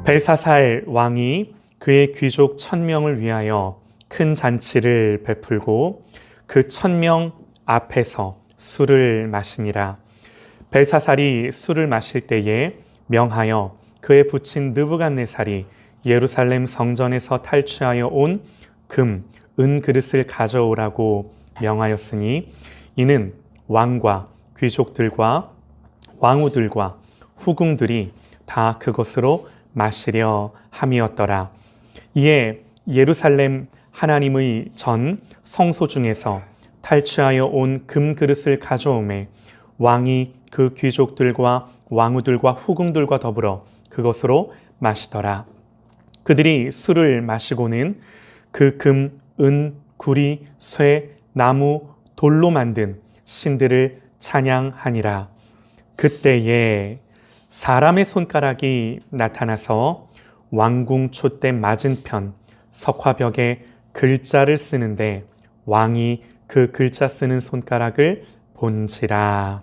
벨사살 왕이 그의 귀족 1000명을 위하여 큰 잔치를 베풀고 그 1000명 앞에서 술을 마시니라. 벨사살이 술을 마실 때에 명하여 그의 부친 느부갓네살이 예루살렘 성전에서 탈취하여 온 금, 은 그릇을 가져오라고 명하였으니 이는 왕과 귀족들과 왕후들과 후궁들이 다 그것으로 마시려 함이었더라. 이에 예루살렘 하나님의 전 성소 중에서 탈취하여 온 금 그릇을 가져오매 왕이 그 귀족들과 왕후들과 후궁들과 더불어 그것으로 마시더라. 그들이 술을 마시고는 그 금, 은, 구리, 쇠, 나무, 돌로 만든 신들을 찬양하니라. 그때에 사람의 손가락이 나타나서 왕궁 촛대 맞은편 석화벽에 글자를 쓰는데 왕이 그 글자 쓰는 손가락을 본지라.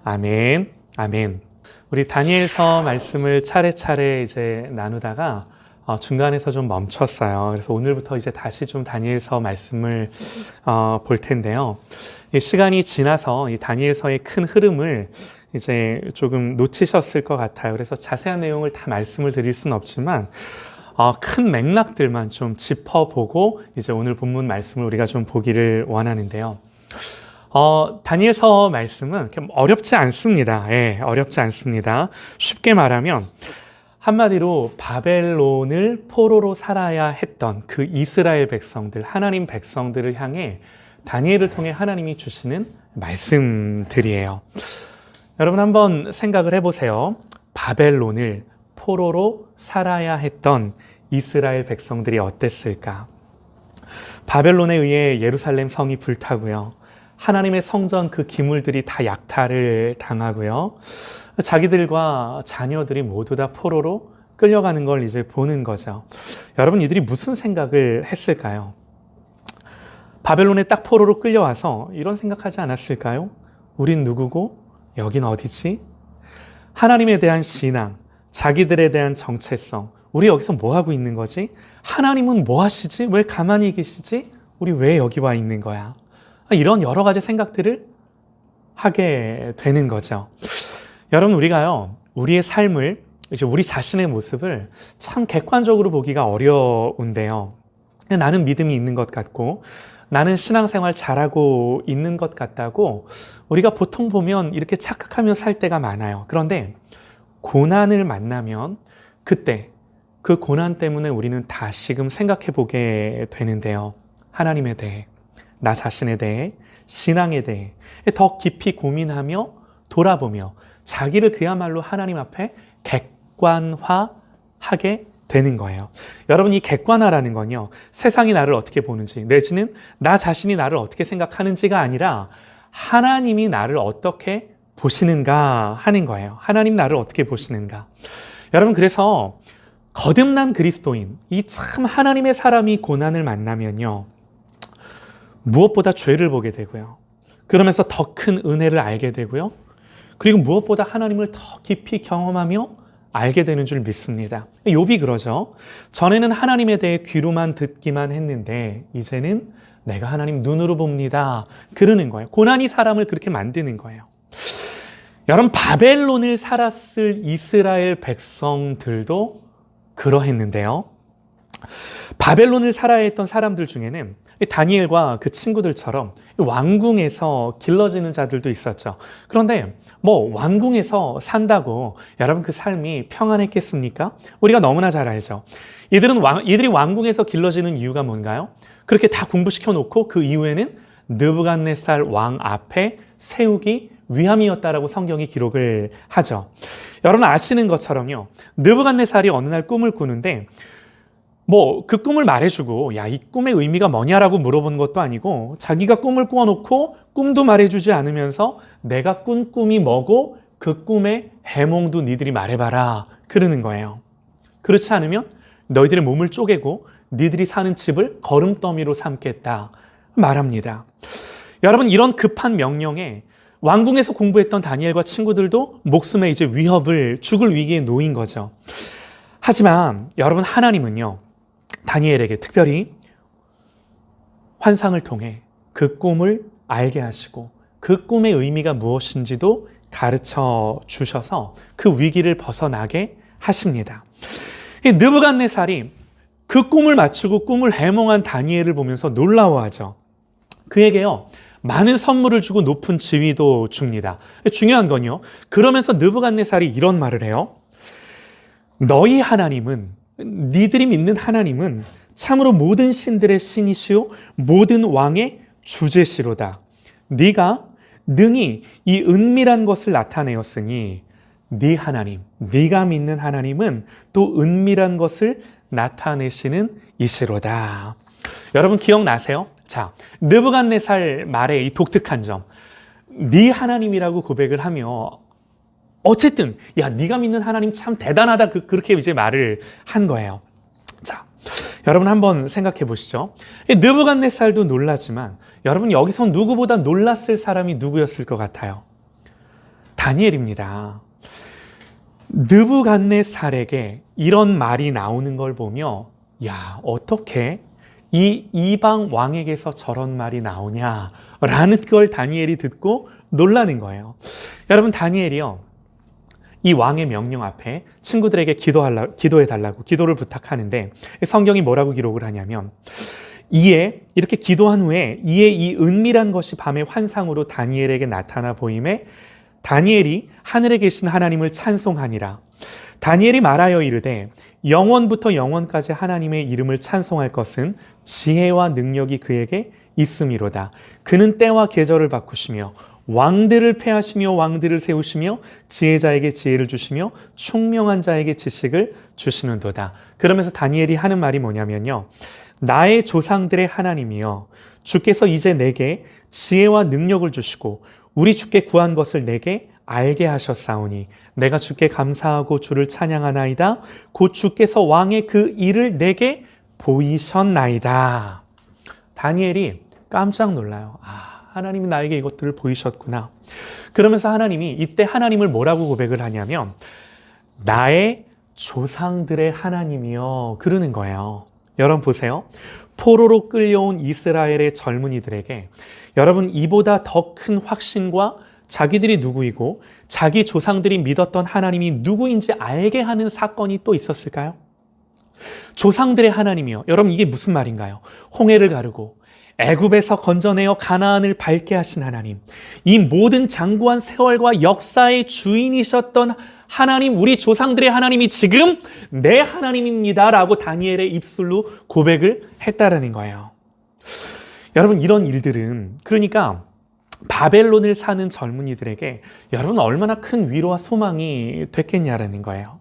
아멘, 아멘. 우리 다니엘서 말씀을 차례차례 이제 나누다가 중간에서 좀 멈췄어요. 그래서 오늘부터 이제 다시 좀 다니엘서 말씀을 볼 텐데요. 이 시간이 지나서 이 다니엘서의 큰 흐름을 이제 조금 놓치셨을 것 같아요. 그래서 자세한 내용을 다 말씀을 드릴 수는 없지만 큰 맥락들만 좀 짚어보고 이제 오늘 본문 말씀을 우리가 좀 보기를 원하는데요. 다니엘서 말씀은 어렵지 않습니다. 예, 어렵지 않습니다. 쉽게 말하면 한마디로 바벨론을 포로로 살아야 했던 그 이스라엘 백성들, 하나님 백성들을 향해 다니엘을 통해 하나님이 주시는 말씀들이에요. 여러분 한번 생각을 해보세요. 바벨론을 포로로 살아야 했던 이스라엘 백성들이 어땠을까? 바벨론에 의해 예루살렘 성이 불타고요. 하나님의 성전 그 기물들이 다 약탈을 당하고요. 자기들과 자녀들이 모두 다 포로로 끌려가는 걸 이제 보는 거죠. 여러분 이들이 무슨 생각을 했을까요? 바벨론에 딱 포로로 끌려와서 이런 생각하지 않았을까요? 우린 누구고 여긴 어디지? 하나님에 대한 신앙, 자기들에 대한 정체성, 우리 여기서 뭐 하고 있는 거지? 하나님은 뭐 하시지? 왜 가만히 계시지? 우리 왜 여기 와 있는 거야? 이런 여러 가지 생각들을 하게 되는 거죠. 여러분 우리가요, 우리의 삶을, 이제 우리 자신의 모습을 참 객관적으로 보기가 어려운데요. 나는 믿음이 있는 것 같고 나는 신앙생활 잘하고 있는 것 같다고 우리가 보통 보면 이렇게 착각하며 살 때가 많아요. 그런데 고난을 만나면 그때 그 고난 때문에 우리는 다시금 생각해 보게 되는데요. 하나님에 대해, 나 자신에 대해, 신앙에 대해 더 깊이 고민하며 돌아보며 자기를 그야말로 하나님 앞에 객관화하게 되는 거예요. 여러분 이 객관화라는 건요, 세상이 나를 어떻게 보는지 내지는 나 자신이 나를 어떻게 생각하는지가 아니라 하나님이 나를 어떻게 보시는가 하는 거예요. 하나님 나를 어떻게 보시는가. 여러분 그래서 거듭난 그리스도인, 이 참 하나님의 사람이 고난을 만나면요, 무엇보다 죄를 보게 되고요. 그러면서 더 큰 은혜를 알게 되고요. 그리고 무엇보다 하나님을 더 깊이 경험하며 알게 되는 줄 믿습니다. 욥이 그러죠. 전에는 하나님에 대해 귀로만 듣기만 했는데 이제는 내가 하나님 눈으로 봅니다. 그러는 거예요. 고난이 사람을 그렇게 만드는 거예요. 여러분 바벨론을 살았을 이스라엘 백성들도 그러했는데요. 바벨론을 살아야 했던 사람들 중에는 다니엘과 그 친구들처럼 왕궁에서 길러지는 자들도 있었죠. 그런데 뭐 왕궁에서 산다고 여러분 그 삶이 평안했겠습니까? 우리가 너무나 잘 알죠. 이들이 왕궁에서 길러지는 이유가 뭔가요? 그렇게 다 공부시켜 놓고 그 이후에는 느부갓네살 왕 앞에 세우기 위함이었다라고 성경이 기록을 하죠. 여러분 아시는 것처럼요, 느부갓네살이 어느 날 꿈을 꾸는데 뭐 그 꿈을 말해주고 야, 이 꿈의 의미가 뭐냐라고 물어본 것도 아니고 자기가 꿈을 꾸어놓고 꿈도 말해주지 않으면서 내가 꾼 꿈이 뭐고 그 꿈의 해몽도 니들이 말해봐라 그러는 거예요. 그렇지 않으면 너희들의 몸을 쪼개고 니들이 사는 집을 거름더미로 삼겠다 말합니다. 여러분 이런 급한 명령에 왕궁에서 공부했던 다니엘과 친구들도 목숨에 이제 죽을 위기에 놓인 거죠. 하지만 여러분, 하나님은요, 다니엘에게 특별히 환상을 통해 그 꿈을 알게 하시고 그 꿈의 의미가 무엇인지도 가르쳐 주셔서 그 위기를 벗어나게 하십니다. 이 느부갓네살이 그 꿈을 맞추고 꿈을 해몽한 다니엘을 보면서 놀라워하죠. 그에게요, 많은 선물을 주고 높은 지위도 줍니다. 중요한 건요, 그러면서 느부갓네살이 이런 말을 해요. 너희 하나님은, 니들이 믿는 하나님은 참으로 모든 신들의 신이시요 모든 왕의 주제시로다. 네가 능히 이 은밀한 것을 나타내었으니 네 하나님, 네가 믿는 하나님은 또 은밀한 것을 나타내시는 이시로다. 여러분 기억나세요? 자, 느부갓네살 말의 이 독특한 점, 네 하나님이라고 고백을 하며 어쨌든 야, 네가 믿는 하나님 참 대단하다, 그렇게 이제 말을 한 거예요. 자, 여러분 한번 생각해 보시죠. 느부갓네살도 놀랐지만 여러분, 여기서 누구보다 놀랐을 사람이 누구였을 것 같아요? 다니엘입니다. 느부갓네살에게 이런 말이 나오는 걸 보며, 야, 어떻게 이 이방 왕에게서 저런 말이 나오냐라는 걸 다니엘이 듣고 놀라는 거예요. 여러분, 다니엘이요, 이 왕의 명령 앞에 친구들에게 기도해달라고 기도를 부탁하는데, 성경이 뭐라고 기록을 하냐면, 이에 이렇게 기도한 후에 이에 이 은밀한 것이 밤의 환상으로 다니엘에게 나타나 보임에 다니엘이 하늘에 계신 하나님을 찬송하니라. 다니엘이 말하여 이르되 영원부터 영원까지 하나님의 이름을 찬송할 것은 지혜와 능력이 그에게 있음이로다. 그는 때와 계절을 바꾸시며 왕들을 패하시며 왕들을 세우시며 지혜자에게 지혜를 주시며 총명한 자에게 지식을 주시는도다. 그러면서 다니엘이 하는 말이 뭐냐면요, 나의 조상들의 하나님이여, 주께서 이제 내게 지혜와 능력을 주시고 우리 주께 구한 것을 내게 알게 하셨사오니 내가 주께 감사하고 주를 찬양하나이다. 곧 주께서 왕의 그 일을 내게 보이셨나이다. 다니엘이 깜짝 놀라요. 아, 하나님이 나에게 이것들을 보이셨구나. 그러면서 하나님이 이때 하나님을 뭐라고 고백을 하냐면 나의 조상들의 하나님이여, 그러는 거예요. 여러분 보세요. 포로로 끌려온 이스라엘의 젊은이들에게 여러분, 이보다 더 큰 확신과 자기들이 누구이고 자기 조상들이 믿었던 하나님이 누구인지 알게 하는 사건이 또 있었을까요? 조상들의 하나님이요. 여러분, 이게 무슨 말인가요? 홍해를 가르고 애굽에서 건져내어 가나안을 밟게 하신 하나님, 이 모든 장구한 세월과 역사의 주인이셨던 하나님, 우리 조상들의 하나님이 지금 내 하나님입니다 라고 다니엘의 입술로 고백을 했다라는 거예요. 여러분, 이런 일들은 그러니까 바벨론을 사는 젊은이들에게 여러분 얼마나 큰 위로와 소망이 됐겠냐라는 거예요.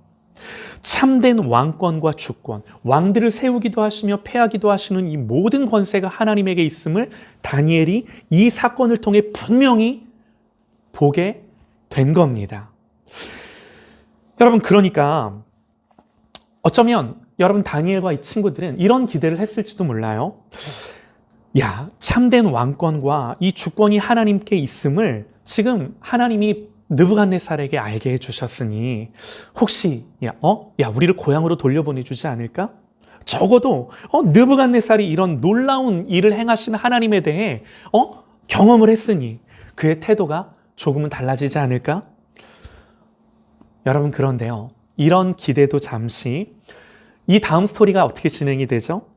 참된 왕권과 주권, 왕들을 세우기도 하시며 패하기도 하시는 이 모든 권세가 하나님에게 있음을 다니엘이 이 사건을 통해 분명히 보게 된 겁니다. 여러분, 그러니까 어쩌면 여러분 다니엘과 이 친구들은 이런 기대를 했을지도 몰라요. 야, 참된 왕권과 이 주권이 하나님께 있음을 지금 하나님이 느부갓네살에게 알게 해주셨으니 혹시 우리를 고향으로 돌려보내주지 않을까? 적어도 느부갓네살이 이런 놀라운 일을 행하신 하나님에 대해 경험을 했으니 그의 태도가 조금은 달라지지 않을까? 여러분, 그런데요, 이런 기대도 잠시, 이 다음 스토리가 어떻게 진행이 되죠?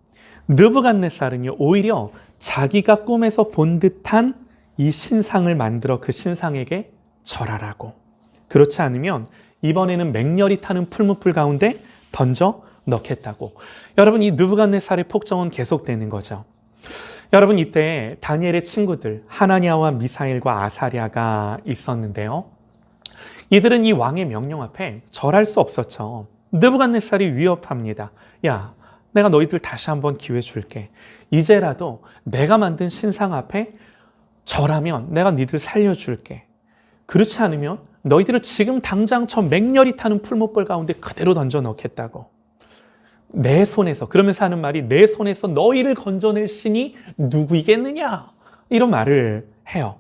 느부갓네살은요, 오히려 자기가 꿈에서 본 듯한 이 신상을 만들어 그 신상에게 절하라고, 그렇지 않으면 이번에는 맹렬히 타는 풀무불 가운데 던져 넣겠다고. 여러분, 이 느부갓네살의 폭정은 계속되는 거죠. 여러분, 이때 다니엘의 친구들 하나냐와 미사엘과 아사랴가 있었는데요, 이들은 이 왕의 명령 앞에 절할 수 없었죠. 느부갓네살이 위협합니다. 야, 내가 너희들 다시 한번 기회 줄게. 이제라도 내가 만든 신상 앞에 절하면 내가 너희들 살려줄게. 그렇지 않으면 너희들을 지금 당장 저 맹렬히 타는 풀무불 가운데 그대로 던져 넣겠다고. 내 손에서, 그러면서 하는 말이 내 손에서 너희를 건져낼 신이 누구이겠느냐, 이런 말을 해요.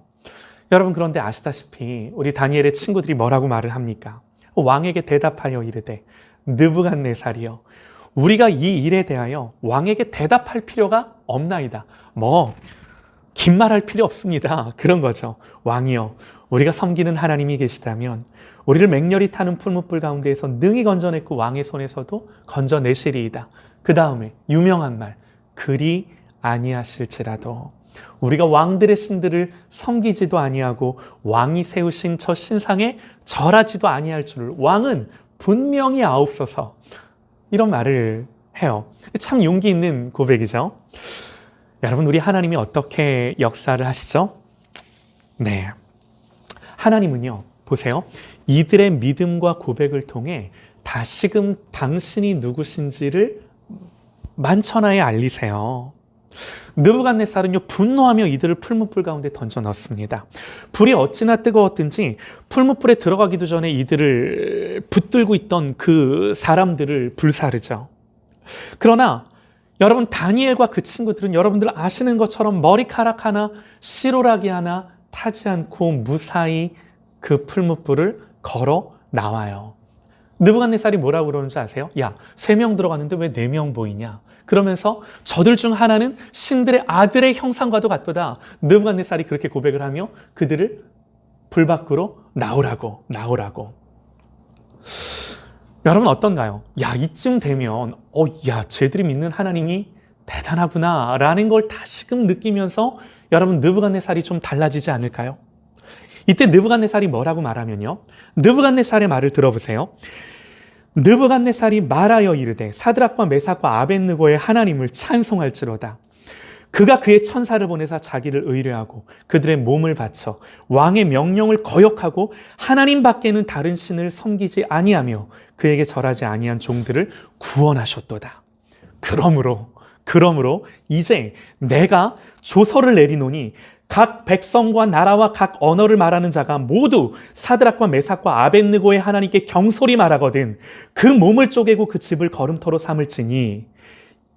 여러분, 그런데 아시다시피 우리 다니엘의 친구들이 뭐라고 말을 합니까? 왕에게 대답하여 이르되 느부갓네살이여, 우리가 이 일에 대하여 왕에게 대답할 필요가 없나이다. 긴 말할 필요 없습니다. 그런 거죠. 왕이여, 우리가 섬기는 하나님이 계시다면 우리를 맹렬히 타는 풀무불 가운데에서 능히 건져냈고 왕의 손에서도 건져내시리이다. 그 다음에 유명한 말, 그리 아니하실지라도, 우리가 왕들의 신들을 섬기지도 아니하고 왕이 세우신 저 신상에 절하지도 아니할 줄을 왕은 분명히 아옵소서. 이런 말을 해요. 참 용기 있는 고백이죠. 여러분, 우리 하나님이 어떻게 역사를 하시죠? 네, 하나님은요, 보세요. 이들의 믿음과 고백을 통해 다시금 당신이 누구신지를 만천하에 알리세요. 느부갓네살은요, 분노하며 이들을 풀무불 가운데 던져 넣습니다. 불이 어찌나 뜨거웠든지 풀무불에 들어가기도 전에 이들을 붙들고 있던 그 사람들을 불사르죠. 그러나 여러분, 다니엘과 그 친구들은 여러분들 아시는 것처럼 머리카락 하나, 시로라기 하나 타지 않고 무사히 그 풀무불을 걸어 나와요. 느부갓네살이 뭐라고 그러는지 아세요? 야, 3명 들어갔는데 왜 4명 보이냐? 그러면서 저들 중 하나는 신들의 아들의 형상과도 같도다. 느부갓네살이 그렇게 고백을 하며 그들을 불 밖으로 나오라고. 여러분 어떤가요? 야, 이쯤 되면 쟤들이 믿는 하나님이 대단하구나 라는 걸 다시금 느끼면서 여러분, 느부갓네살이 좀 달라지지 않을까요? 이때 느부갓네살이 뭐라고 말하면요, 느부갓네살의 말을 들어보세요. 느부갓네살이 말하여 이르되 사드락과 메삭과 아벳느고의 하나님을 찬송할지로다. 그가 그의 천사를 보내사 자기를 의뢰하고 그들의 몸을 바쳐 왕의 명령을 거역하고 하나님 밖에는 다른 신을 섬기지 아니하며 그에게 절하지 아니한 종들을 구원하셨도다. 그러므로 이제 내가 조서를 내리노니 각 백성과 나라와 각 언어를 말하는 자가 모두 사드락과 메삭과 아벳느고의 하나님께 경솔히 말하거든 그 몸을 쪼개고 그 집을 걸음터로 삼을지니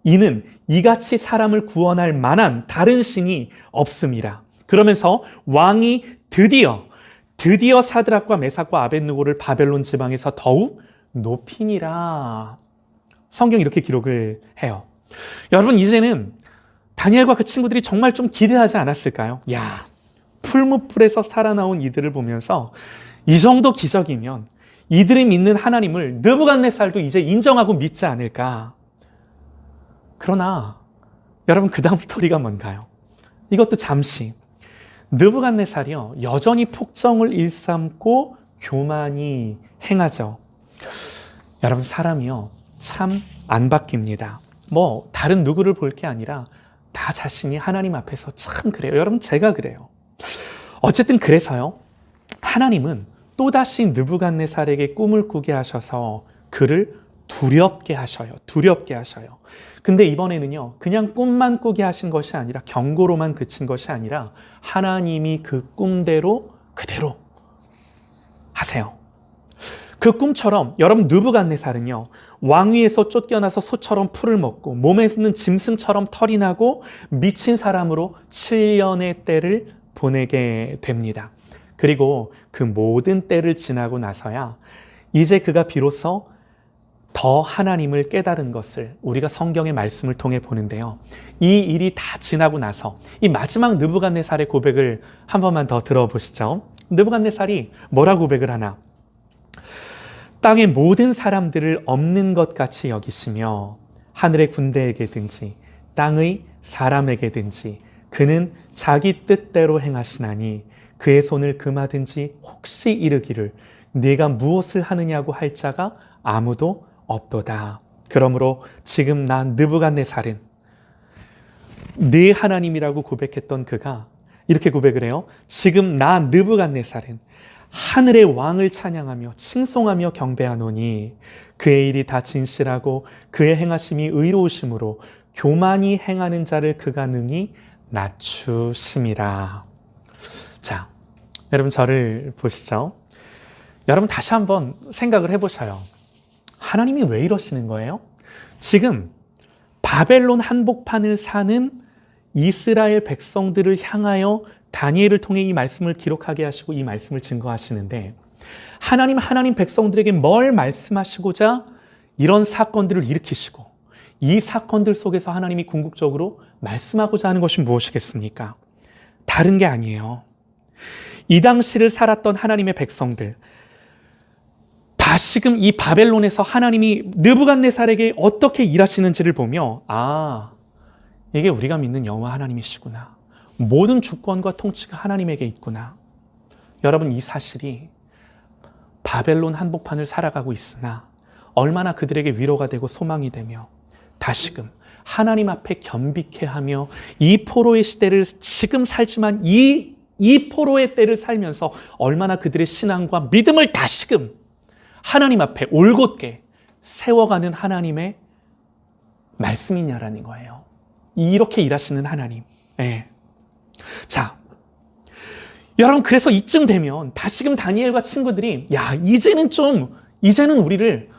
이는 이같이 사람을 구원할 만한 다른 신이 없음이라. 그러면서 왕이 드디어 사드락과 메삭과 아벳느고를 바벨론 지방에서 더욱 높이니라. 성경이 이렇게 기록을 해요. 여러분, 이제는 다니엘과 그 친구들이 정말 좀 기대하지 않았을까요? 야, 풀무불에서 살아나온 이들을 보면서 이 정도 기적이면 이들이 믿는 하나님을 느부갓네살도 이제 인정하고 믿지 않을까? 그러나 여러분, 그 다음 스토리가 뭔가요? 이것도 잠시. 느부갓네살이요, 여전히 폭정을 일삼고 교만이 행하죠. 여러분, 사람이요, 참 안 바뀝니다. 다른 누구를 볼 게 아니라 나 자신이 하나님 앞에서 참 그래요. 여러분, 제가 그래요. 어쨌든 그래서요, 하나님은 또다시 느부갓네살에게 꿈을 꾸게 하셔서 그를 두렵게 하셔요. 근데 이번에는요, 그냥 꿈만 꾸게 하신 것이 아니라, 경고로만 그친 것이 아니라 하나님이 그 꿈대로 그대로 하세요. 그 꿈처럼 여러분, 느부갓네살은요, 왕위에서 쫓겨나서 소처럼 풀을 먹고 몸에 있는 짐승처럼 털이 나고 미친 사람으로 7년의 때를 보내게 됩니다. 그리고 그 모든 때를 지나고 나서야 이제 그가 비로소 더 하나님을 깨달은 것을 우리가 성경의 말씀을 통해 보는데요. 이 일이 다 지나고 나서 이 마지막 느부갓네살의 고백을 한 번만 더 들어보시죠. 느부갓네살이 뭐라고 고백을 하나? 땅의 모든 사람들을 없는 것 같이 여기시며 하늘의 군대에게든지 땅의 사람에게든지 그는 자기 뜻대로 행하시나니 그의 손을 금하든지 혹시 이르기를 네가 무엇을 하느냐고 할 자가 아무도 없도다. 그러므로 지금 나 느부갓네살은 네 하나님이라고 고백했던 그가 이렇게 고백을 해요. 지금 나 느부갓네살은 하늘의 왕을 찬양하며 칭송하며 경배하노니 그의 일이 다 진실하고 그의 행하심이 의로우심으로 교만이 행하는 자를 그가 능히 낮추심이라. 자, 여러분 저를 보시죠. 여러분 다시 한번 생각을 해보셔요. 하나님이 왜 이러시는 거예요? 지금 바벨론 한복판을 사는 이스라엘 백성들을 향하여 다니엘을 통해 이 말씀을 기록하게 하시고 이 말씀을 증거하시는데 하나님 백성들에게 뭘 말씀하시고자 이런 사건들을 일으키시고 이 사건들 속에서 하나님이 궁극적으로 말씀하고자 하는 것이 무엇이겠습니까? 다른 게 아니에요. 이 당시를 살았던 하나님의 백성들, 다시금 이 바벨론에서 하나님이 느부갓네살에게 어떻게 일하시는지를 보며 이게 우리가 믿는 여호와 하나님이시구나. 모든 주권과 통치가 하나님에게 있구나. 여러분, 이 사실이 바벨론 한복판을 살아가고 있으나 얼마나 그들에게 위로가 되고 소망이 되며 다시금 하나님 앞에 겸비케 하며 이 포로의 시대를 지금 살지만 이 포로의 때를 살면서 얼마나 그들의 신앙과 믿음을 다시금 하나님 앞에 올곧게 세워가는 하나님의 말씀이냐라는 거예요. 이렇게 일하시는 하나님. 네. 자, 여러분, 그래서 이쯤 되면 다시금 다니엘과 친구들이 이제는 우리를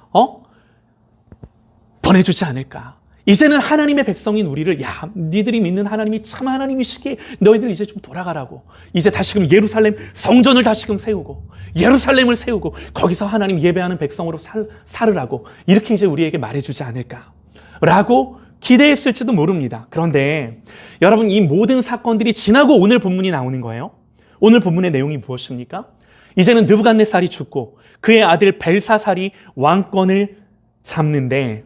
보내주지 않을까. 이제는 하나님의 백성인 우리를 니들이 믿는 하나님이 참 하나님이시기에 너희들 이제 좀 돌아가라고. 이제 다시금 예루살렘 성전을 다시금 세우고 예루살렘을 세우고 거기서 하나님 예배하는 백성으로 살으라고 이렇게 이제 우리에게 말해주지 않을까 라고 기대했을지도 모릅니다. 그런데 여러분, 이 모든 사건들이 지나고 오늘 본문이 나오는 거예요. 오늘 본문의 내용이 무엇입니까? 이제는 느부갓네살이 죽고 그의 아들 벨사살이 왕권을 잡는데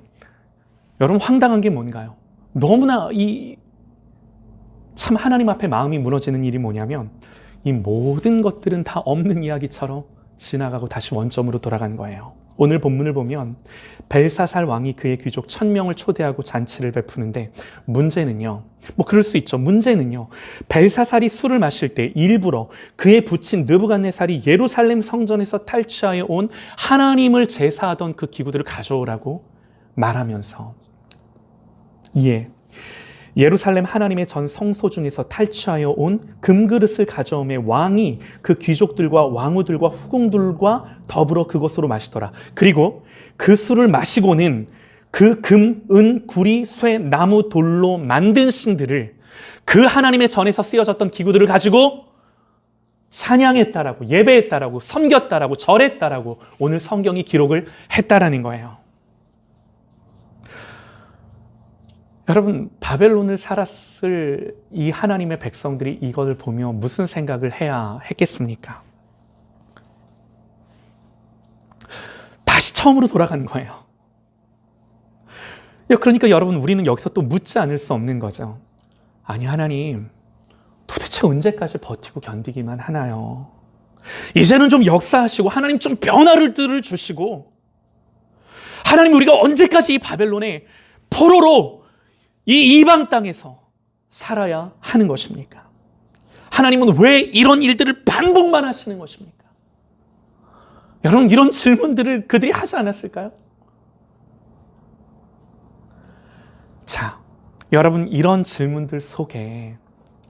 여러분, 황당한 게 뭔가요? 너무나 참 하나님 앞에 마음이 무너지는 일이 뭐냐면 이 모든 것들은 다 없는 이야기처럼 지나가고 다시 원점으로 돌아간 거예요. 오늘 본문을 보면 벨사살 왕이 그의 귀족 1000명을 초대하고 잔치를 베푸는데 문제는요. 그럴 수 있죠. 문제는요. 벨사살이 술을 마실 때 일부러 그의 부친 느부갓네살이 예루살렘 성전에서 탈취하여 온 하나님을 제사하던 그 기구들을 가져오라고 말하면서 예루살렘 하나님의 전 성소 중에서 탈취하여 온 금그릇을 가져오매 왕이 그 귀족들과 왕후들과 후궁들과 더불어 그것으로 마시더라. 그리고 그 술을 마시고는 그 금, 은, 구리, 쇠, 나무, 돌로 만든 신들을 그 하나님의 전에서 쓰여졌던 기구들을 가지고 찬양했다라고, 예배했다라고, 섬겼다라고, 절했다라고 오늘 성경이 기록을 했다라는 거예요. 여러분, 바벨론을 살았을 이 하나님의 백성들이 이걸 보며 무슨 생각을 해야 했겠습니까? 다시 처음으로 돌아가는 거예요. 그러니까 여러분, 우리는 여기서 또 묻지 않을 수 없는 거죠. 아니, 하나님, 도대체 언제까지 버티고 견디기만 하나요? 이제는 좀 역사하시고 하나님 좀 변화를 주시고 하나님, 우리가 언제까지 이 바벨론의 포로로 이 이방 땅에서 살아야 하는 것입니까? 하나님은 왜 이런 일들을 반복만 하시는 것입니까? 여러분, 이런 질문들을 그들이 하지 않았을까요? 자, 여러분, 이런 질문들 속에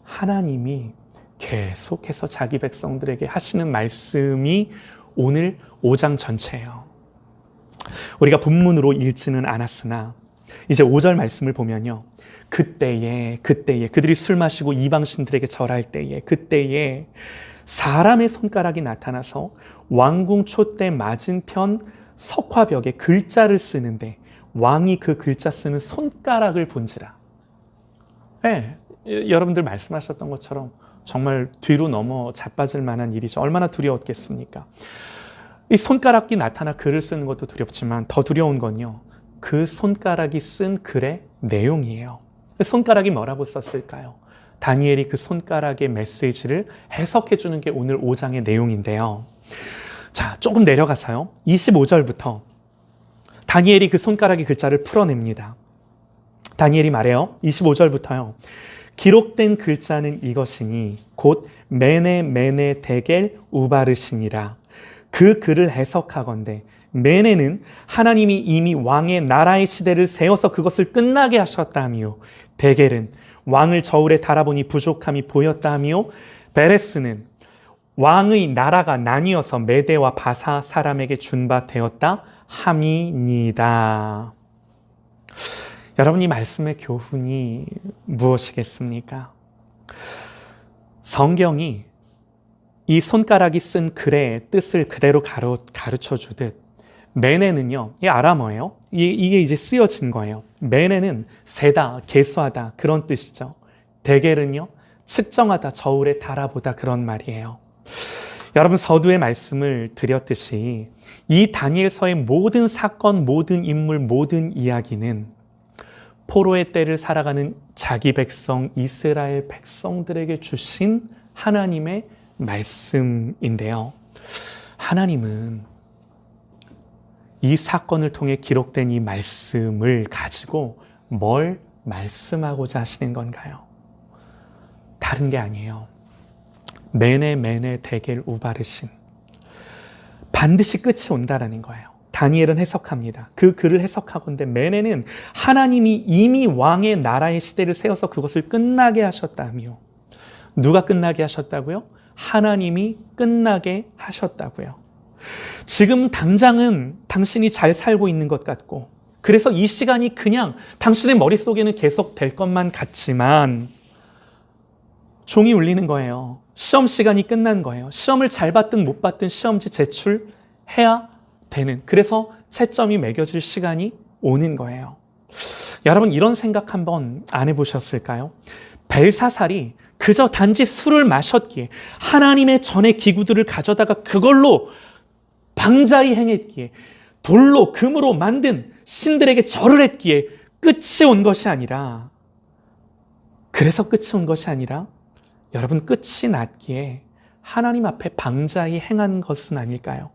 하나님이 계속해서 자기 백성들에게 하시는 말씀이 오늘 5장 전체예요. 우리가 본문으로 읽지는 않았으나 이제 5절 말씀을 보면요. 그때에 그들이 술 마시고 이방신들에게 절할 때에 그때에 사람의 손가락이 나타나서 왕궁 촛대 맞은편 석화벽에 글자를 쓰는데 왕이 그 글자 쓰는 손가락을 본지라. 네, 여러분들 말씀하셨던 것처럼 정말 뒤로 넘어 자빠질 만한 일이죠. 얼마나 두려웠겠습니까? 이 손가락이 나타나 글을 쓰는 것도 두렵지만 더 두려운 건요. 그 손가락이 쓴 글의 내용이에요. 손가락이 뭐라고 썼을까요? 다니엘이 그 손가락의 메시지를 해석해 주는 게 오늘 5장의 내용인데요. 자, 조금 내려가서요. 25절부터 다니엘이 그 손가락의 글자를 풀어냅니다. 다니엘이 말해요. 25절부터요. 기록된 글자는 이것이니 곧 메네 데겔 우바르시니라. 그 글을 해석하건대 메네는 하나님이 이미 왕의 나라의 시대를 세워서 그것을 끝나게 하셨다 하며, 데겔은 왕을 저울에 달아보니 부족함이 보였다 하며, 베레스는 왕의 나라가 나뉘어서 메대와 바사 사람에게 준 바 되었다 함이니이다. 여러분, 이 말씀의 교훈이 무엇이겠습니까? 성경이 이 손가락이 쓴 글의 뜻을 그대로 가르쳐 주듯 메네는요, 이게 아람어예요. 이게 이제 쓰여진 거예요. 메네는 세다, 계수하다 그런 뜻이죠. 데겔은요, 측정하다, 저울에 달아보다 그런 말이에요. 여러분, 서두에 말씀을 드렸듯이 이 다니엘서의 모든 사건, 모든 인물, 모든 이야기는 포로의 때를 살아가는 자기 백성, 이스라엘 백성들에게 주신 하나님의 말씀인데요. 하나님은 이 사건을 통해 기록된 이 말씀을 가지고 뭘 말씀하고자 하시는 건가요? 다른 게 아니에요. 메네 데겔 우바르신. 반드시 끝이 온다라는 거예요. 다니엘은 해석합니다. 그 글을 해석하건대 메네는 하나님이 이미 왕의 나라의 시대를 세워서 그것을 끝나게 하셨다며. 누가 끝나게 하셨다고요? 하나님이 끝나게 하셨다고요. 지금 당장은 당신이 잘 살고 있는 것 같고, 그래서 이 시간이 그냥 당신의 머릿속에는 계속 될 것만 같지만 종이 울리는 거예요. 시험 시간이 끝난 거예요. 시험을 잘 봤든 못 봤든 시험지 제출해야 되는, 그래서 채점이 매겨질 시간이 오는 거예요. 여러분, 이런 생각 한번 안 해보셨을까요? 벨사살이 그저 단지 술을 마셨기에, 하나님의 전의 기구들을 가져다가 그걸로 방자히 행했기에, 돌로 금으로 만든 신들에게 절을 했기에 끝이 온 것이 아니라, 그래서 끝이 온 것이 아니라 여러분, 끝이 났기에 하나님 앞에 방자히 행한 것은 아닐까요?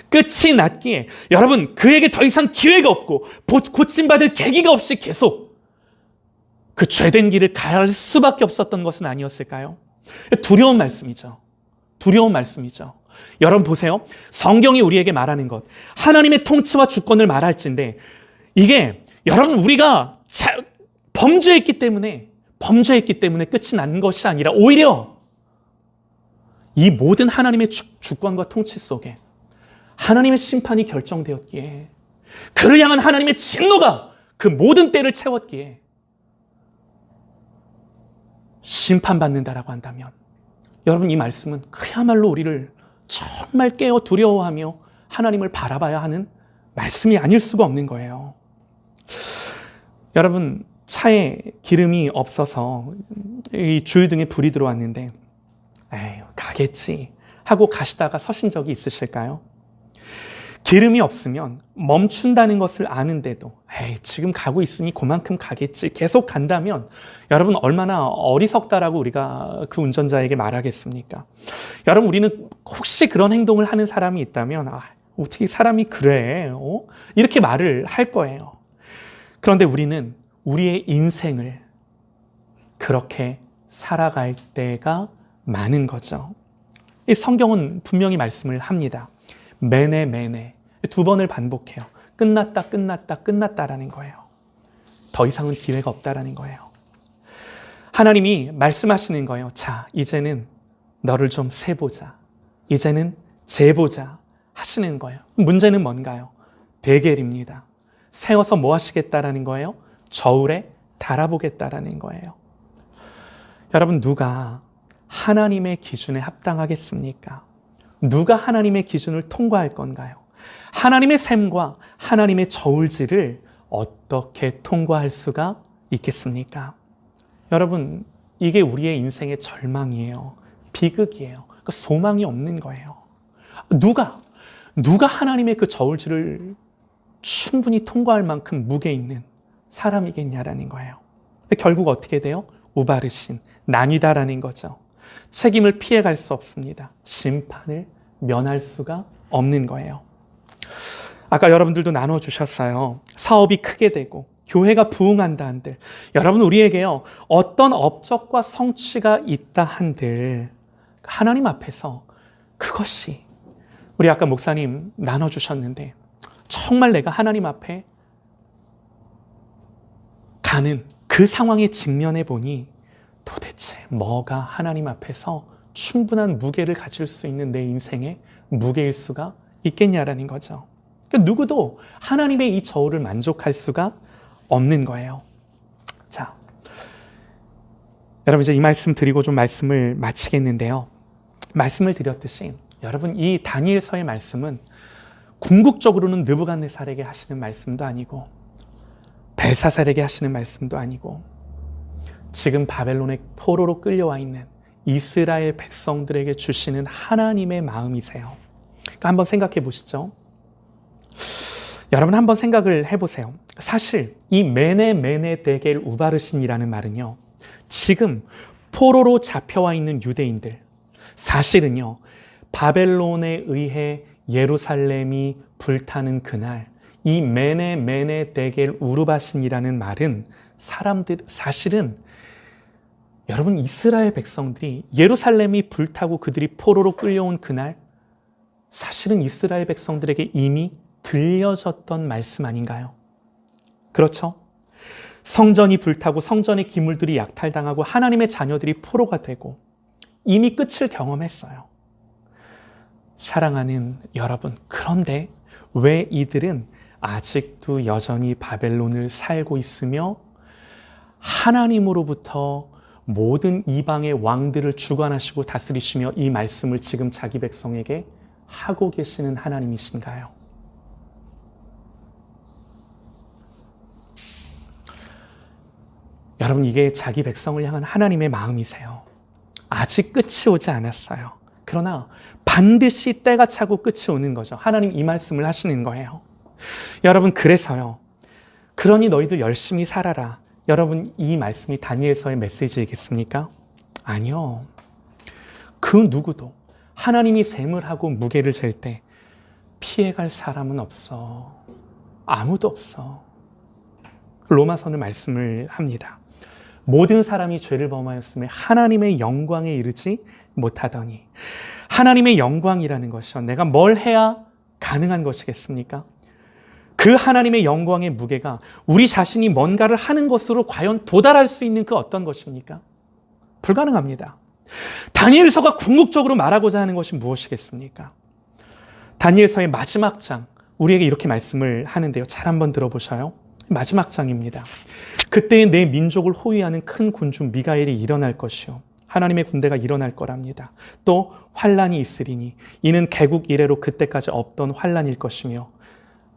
끝이 났기에 여러분, 그에게 더 이상 기회가 없고 고침받을 계기가 없이 계속 그 죄된 길을 갈 수밖에 없었던 것은 아니었을까요? 두려운 말씀이죠. 두려운 말씀이죠. 여러분 보세요. 성경이 우리에게 말하는 것, 하나님의 통치와 주권을 말할진데, 이게 여러분 우리가 범죄했기 때문에 끝이 난 것이 아니라 오히려 이 모든 하나님의 주권과 통치 속에 하나님의 심판이 결정되었기에, 그를 향한 하나님의 진노가 그 모든 때를 채웠기에 심판받는다라고 한다면, 여러분 이 말씀은 그야말로 우리를 정말 깨어 두려워하며 하나님을 바라봐야 하는 말씀이 아닐 수가 없는 거예요. 여러분, 차에 기름이 없어서 이 주유등에 불이 들어왔는데 에휴, 가겠지 하고 가시다가 서신 적이 있으실까요? 기름이 없으면 멈춘다는 것을 아는데도 에이, 지금 가고 있으니 그만큼 가겠지 계속 간다면, 여러분 얼마나 어리석다라고 우리가 그 운전자에게 말하겠습니까? 여러분, 우리는 혹시 그런 행동을 하는 사람이 있다면 어떻게 사람이 그래? 이렇게 말을 할 거예요. 그런데 우리는 우리의 인생을 그렇게 살아갈 때가 많은 거죠. 이 성경은 분명히 말씀을 합니다. 메네 두 번을 반복해요. 끝났다라는 거예요. 더 이상은 기회가 없다라는 거예요. 하나님이 말씀하시는 거예요. 자, 이제는 너를 좀 세보자. 이제는 재보자 하시는 거예요. 문제는 뭔가요? 데겔입니다. 세워서 뭐 하시겠다라는 거예요? 저울에 달아보겠다라는 거예요. 여러분, 누가 하나님의 기준에 합당하겠습니까? 누가 하나님의 기준을 통과할 건가요? 하나님의 셈과 하나님의 저울질을 어떻게 통과할 수가 있겠습니까? 여러분, 이게 우리의 인생의 절망이에요. 비극이에요. 그러니까 소망이 없는 거예요. 누가 하나님의 그 저울질을 충분히 통과할 만큼 무게 있는 사람이겠냐라는 거예요. 결국 어떻게 돼요? 우바르신, 난이다라는 거죠. 책임을 피해갈 수 없습니다. 심판을 면할 수가 없는 거예요. 아까 여러분들도 나눠주셨어요. 사업이 크게 되고 교회가 부흥한다 한들, 여러분 우리에게요, 어떤 업적과 성취가 있다 한들 하나님 앞에서 그것이, 우리 아까 목사님 나눠주셨는데, 정말 내가 하나님 앞에 가는 그 상황에 직면해 보니 도대체 뭐가 하나님 앞에서 충분한 무게를 가질 수 있는 내 인생의 무게일 수가 있겠냐라는 거죠. 그러니까 누구도 하나님의 이 저울을 만족할 수가 없는 거예요. 자, 여러분 이제 이 말씀 드리고 좀 말씀을 마치겠는데요. 말씀을 드렸듯이 여러분, 이 다니엘서의 말씀은 궁극적으로는 느부갓네살에게 하시는 말씀도 아니고 벨사살에게 하시는 말씀도 아니고 지금 바벨론의 포로로 끌려와 있는 이스라엘 백성들에게 주시는 하나님의 마음이세요. 그러니까 한번 생각해 보시죠. 여러분 한번 생각을 해보세요. 사실 이 메네 데겔 우바르신이라는 말은요, 지금 포로로 잡혀와 있는 유대인들, 사실은요 바벨론에 의해 예루살렘이 불타는 그날 이 메네 데겔 우르바신이라는 말은 사실은 여러분 이스라엘 백성들이 예루살렘이 불타고 그들이 포로로 끌려온 그날 사실은 이스라엘 백성들에게 이미 들려졌던 말씀 아닌가요? 그렇죠? 성전이 불타고 성전의 기물들이 약탈당하고 하나님의 자녀들이 포로가 되고 이미 끝을 경험했어요. 사랑하는 여러분, 그런데 왜 이들은 아직도 여전히 바벨론을 살고 있으며 하나님으로부터 모든 이방의 왕들을 주관하시고 다스리시며 이 말씀을 지금 자기 백성에게 하고 계시는 하나님이신가요? 여러분, 이게 자기 백성을 향한 하나님의 마음이세요. 아직 끝이 오지 않았어요. 그러나 반드시 때가 차고 끝이 오는 거죠. 하나님 이 말씀을 하시는 거예요. 여러분, 그래서요. 그러니 너희들 열심히 살아라. 여러분, 이 말씀이 다니엘서의 메시지이겠습니까? 아니요. 그 누구도 하나님이 셈을 하고 무게를 잴 때 피해갈 사람은 없어. 아무도 없어. 로마서는 말씀을 합니다. 모든 사람이 죄를 범하였음에 하나님의 영광에 이르지 못하더니, 하나님의 영광이라는 것이요, 내가 뭘 해야 가능한 것이겠습니까? 그 하나님의 영광의 무게가 우리 자신이 뭔가를 하는 것으로 과연 도달할 수 있는 그 어떤 것입니까? 불가능합니다. 다니엘서가 궁극적으로 말하고자 하는 것이 무엇이겠습니까? 다니엘서의 마지막 장, 우리에게 이렇게 말씀을 하는데요. 잘 한번 들어보셔요. 마지막 장입니다. 그때에 내 민족을 호위하는 큰 군주 미가엘이 일어날 것이요, 하나님의 군대가 일어날 거랍니다. 또 환란이 있으리니 이는 개국 이래로 그때까지 없던 환란일 것이며,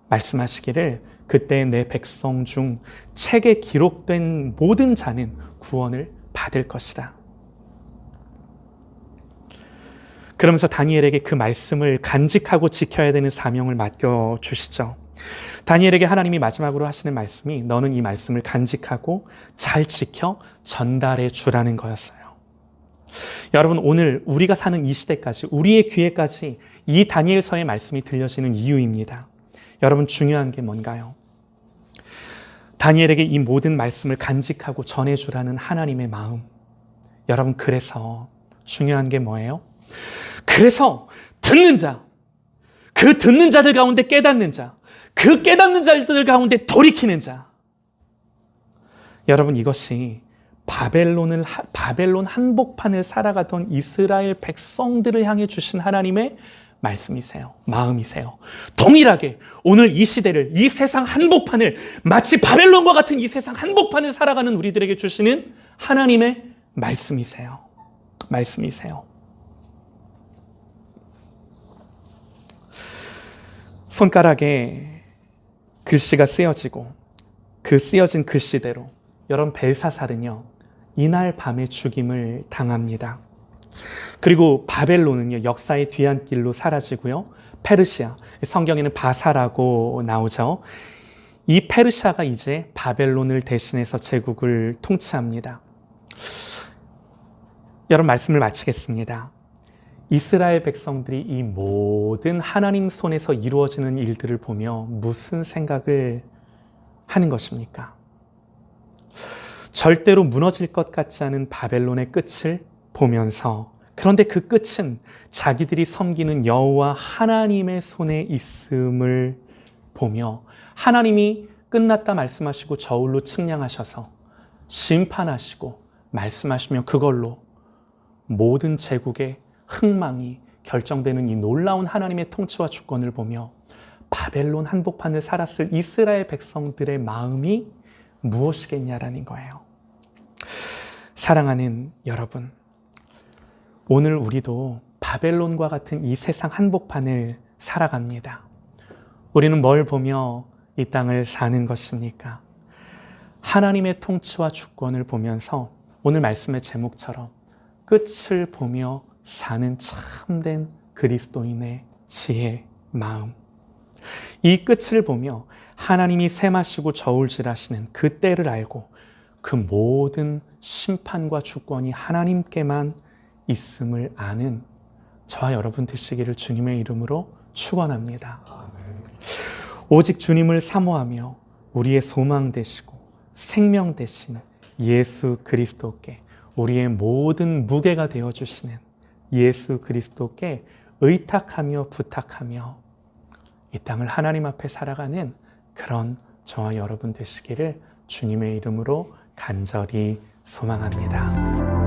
말씀하시기를 그때 내 백성 중 책에 기록된 모든 자는 구원을 받을 것이라. 그러면서 다니엘에게 그 말씀을 간직하고 지켜야 되는 사명을 맡겨주시죠. 다니엘에게 하나님이 마지막으로 하시는 말씀이 너는 이 말씀을 간직하고 잘 지켜 전달해 주라는 거였어요. 여러분, 오늘 우리가 사는 이 시대까지, 우리의 귀에까지 이 다니엘서의 말씀이 들려지는 이유입니다. 여러분, 중요한 게 뭔가요? 다니엘에게 이 모든 말씀을 간직하고 전해주라는 하나님의 마음. 여러분, 그래서 중요한 게 뭐예요? 그래서 듣는 자, 그 듣는 자들 가운데 깨닫는 자, 그 깨닫는 자들 가운데 돌이키는 자. 여러분, 이것이 바벨론 한복판을 살아가던 이스라엘 백성들을 향해 주신 하나님의 말씀이세요. 마음이세요. 동일하게 오늘 이 시대를, 이 세상 한복판을, 마치 바벨론과 같은 이 세상 한복판을 살아가는 우리들에게 주시는 하나님의 말씀이세요. 말씀이세요. 손가락에 글씨가 쓰여지고 그 쓰여진 글씨대로 여러분, 벨사살은요 이날 밤에 죽임을 당합니다. 그리고 바벨론은요 역사의 뒤안길로 사라지고요, 페르시아, 성경에는 바사라고 나오죠. 이 페르시아가 이제 바벨론을 대신해서 제국을 통치합니다. 여러분, 말씀을 마치겠습니다. 이스라엘 백성들이 이 모든 하나님 손에서 이루어지는 일들을 보며 무슨 생각을 하는 것입니까? 절대로 무너질 것 같지 않은 바벨론의 끝을 보면서, 그런데 그 끝은 자기들이 섬기는 여호와 하나님의 손에 있음을 보며, 하나님이 끝났다 말씀하시고 저울로 측량하셔서 심판하시고 말씀하시며 그걸로 모든 제국의 흥망이 결정되는 이 놀라운 하나님의 통치와 주권을 보며 바벨론 한복판을 살았을 이스라엘 백성들의 마음이 무엇이겠냐라는 거예요. 사랑하는 여러분, 오늘 우리도 바벨론과 같은 이 세상 한복판을 살아갑니다. 우리는 뭘 보며 이 땅을 사는 것입니까? 하나님의 통치와 주권을 보면서 오늘 말씀의 제목처럼 끝을 보며 사는 참된 그리스도인의 지혜, 마음. 이 끝을 보며 하나님이 셈하시고 저울질하시는 그 때를 알고 그 모든 심판과 주권이 하나님께만 있음을 아는 저와 여러분 되시기를 주님의 이름으로 축원합니다. 오직 주님을 사모하며 우리의 소망 되시고 생명 되신 예수 그리스도께 우리의 모든 무게가 되어주시는 예수 그리스도께 의탁하며 부탁하며 이 땅을 하나님 앞에 살아가는 그런 저와 여러분 되시기를 주님의 이름으로 간절히 소망합니다.